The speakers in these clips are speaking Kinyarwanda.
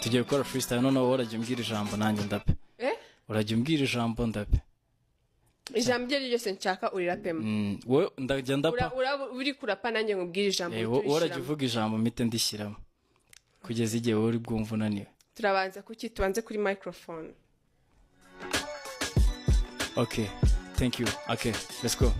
tugiye gukora freestyle noneho urajya umbwira ijambo nanjye ndape urajya umbwira ijambo ndape ijambo rye ryose nshaka urirapemo wowe ndajya ndapa uri kurapa nanjye nkubwira ijambo urajya uvuga ijambo mpite ndishyiramo kugeza igihe wowe uri bwumva unaniwe turabanza tubanze kuri microphone. Okay, thank you. Okay, let's go.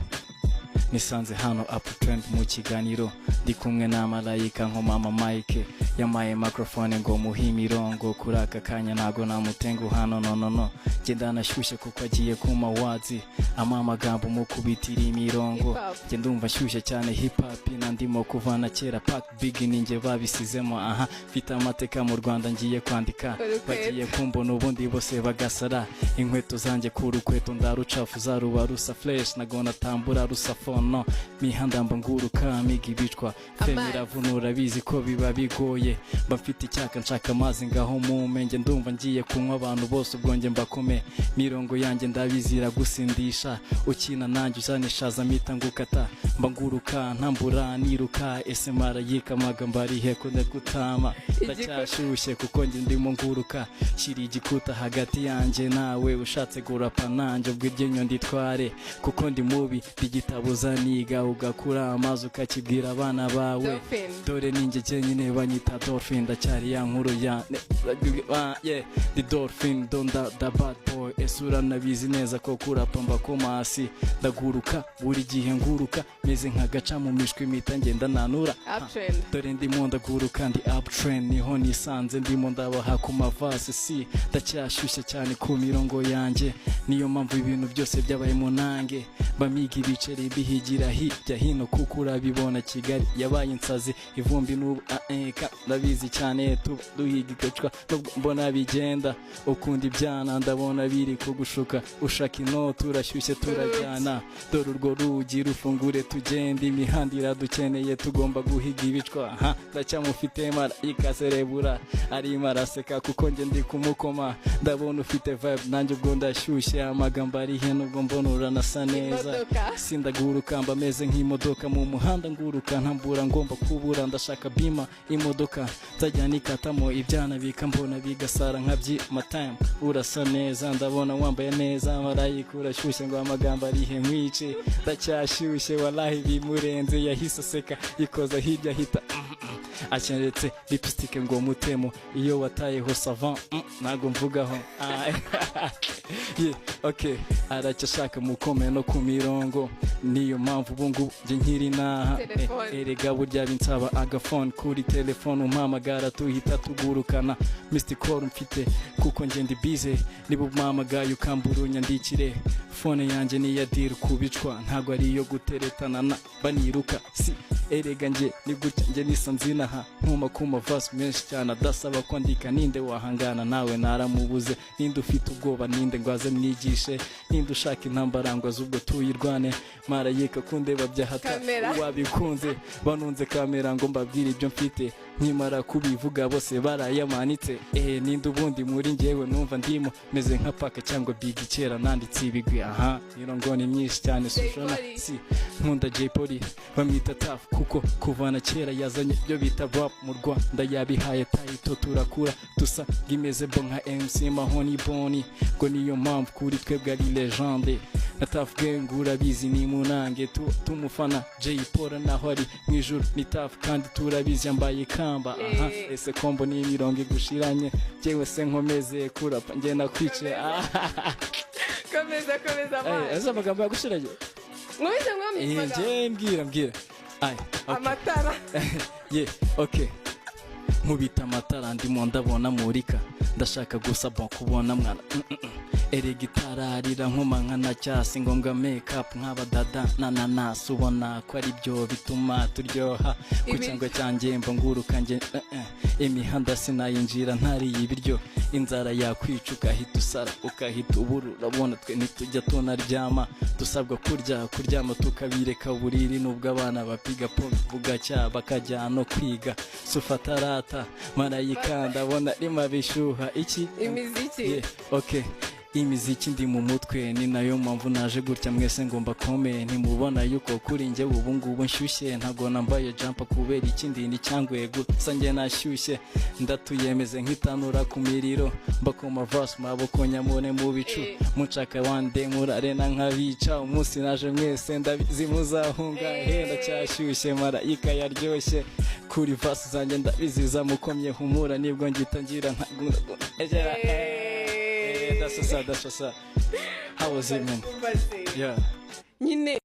Nisanze hano up trend mu kiganiro ndi kumwe na Malayika nko mama Mike yamaye microphone ngo muhimirongo kuraka kanya nago namutengu hano no genda nashyushye kuko agiye kuma wazi amagambo mu kubitira imirongo genda ndumva shyushye cyane hip hop nandimo kuvana kera pack big ninge babisizemo aha fita amateka mu Rwanda ngiye kwandika bagiye kumbona ubundi bose bagasara inkweto zanjye kurukweto ndarucafu zaruba rusa flash nagona tambura rusa no mihanda mbanguruka miga ibicwa femira vunura bizi ko biba bigoye bafite icyaka nshaka amazi ngaho mu menge ndumva ngiye kunywa abantu bose ubwonge mbakome mirongo yanjye ndabizira gusindisha ukina nanjye uzanishaza mita ngukata mbanguruka ntambura niruka ese Malayika magamba ari heko ndagutama ndacyashyushye kuko nge ndimo nguruka shiri igikuta hagati yanjye nawe ushatse gurapa nanjye ubwirye nyondi tware kuko ndi mubi digitabuza niga ugakura amazi ukakibwira abana bawe dore ninjye cyenyine banyita Dolphin ndacyari ya nkuru ya the Dolphin donda the bad boy esura nabizi neza ko kurapa mbakomasi ndaguruka buri gihe nguruka meze nkagaca mu mishwi mita ngenda nanura dore ndimo ndaguruka ndi uptrend niho nisanze ndimo ndabaha ku mavase si ndacyashyushye cyane ku mirongo yanjye niyo mpamvu ibintu byose byabaye mu nange bamiga ibiceri bihigira hirya hino kuko urabibona Kigali yabaye insazi ivumbi n'ubu ndabizi cyane duhiga igacwa mbona bigenda ukundi ibyana ndabona biri kugushuka ushaka inoti urashyushye turajyana dore urwo rugi rufungure tugenda imihanda iradukeneye tugomba guhiga ibicwa ndacyamufite Malayika serebura arimo araseka kuko nge ndi kumukoma ndabona ufite vibe nanjye ubwo ndashyushye amagambo ari he nubwo mbona uranasa neza sindaguruka mbameze nk'imodoka mu muhanda nguruka ntambura ngomba kubura ndashaka bima imodoka nzajyana ikatamo ibyana bikambona bigasara nkabyima time urasa neza ndabona wambaye neza Malayika urashyushye ngo amagambo ari he nkwice ndacyashyushye wallahi bimurenze yahise aseka ikoza hirya hita acyeretse lipstick ngo mutemo iyo watayeho savant nago mvugaho okay aracyashaka mukome no ku mirongo niyo mpamvu ubungu nge nkiri naha erega burya binsaba agafone kuri telefone umpamagara tuhita tugurukana Mr Call mfite kuko nge ndi busy niba umpamagaye ukamburunya ndikire phone yanjye ni ya deal kubicwa ntago ari iyo guteretana na baniruka si erega nge ni gutya nge nisanzinaha nkuma kuma verse menshi cyane adasaba ko ndika ninde wahangana nawe naramubuze ninde ufite ubwoba ninde ngwaze mnigishe ninde ushaka intambara ngo azubwo tuyirwane Malayika kundeba byahata wabikunze banunze kamera ngo mbabwire ibyo mfite nkimara kubivuga bose barayamanitse ninde ubundi muri ngewe numva ndimo meze nka paka cyangwa big kera nanditse ibigwi mirongo ni myinshi cyane sushona si nkunda Jay Polly bamwita Tough kuko kuvana kera yazanye byo bita rap mu Rwanda yabihaye title turakura dusa gimeze bo nka MC Mahoni Boni ngo niyo mpamvu kuri twebwe ari legende na Tough Gang urabizi ni munange tumufana Jay Polly naho ari mwijuru ni Tough kandi turabizi yambaye kamba ese kombo ni mirongo igushiranye jewe se nkomeze kurapa nge nakwice komeza ese amagambo yagushiranye nje mbwira amatara okay nkubita amatara ndimo ndabona murika ndashaka gusa kubona mwana erega itararira nkoma nkana cyasi ngombwa make up nk'abadada nananasi ubona ko ari byo bituma turyoha ku cyangwa cyanjye mbonguruka nge imihanda sinayinjira ntariye ibiryo inzara yakwica ukahita usara ukahita ubura urabona twe ntitujya tunaryama dusabwa kuryama tukabireka uburiri nubwo abana bapiga pome bugacya bakajya no kwiga sufatarata Malayika ndabona rima bishuha iki imiziki okay imiziki ndi mu mutwe ni nayo mpamvu naje gutya mwese ngomba kome ntimubona yuko kuri njye ubu ngubu nshyushye ntago nambaye jumper kubera ikindi ni cyangwe gusa njye nashyushye ndatuyemeze nk'itanura ku miriro mbakoma verse maboko nyamune mu bicu mucaka wande murarena nkabica umunsi naje mwese ndabizi muzahunga henda cyashyushye marayika yaryoshye kuri verse zanjye ndabiziza mukomye humura nibwo ngitangira ntagunda that's what's up. How was it, man? Yeah. nyine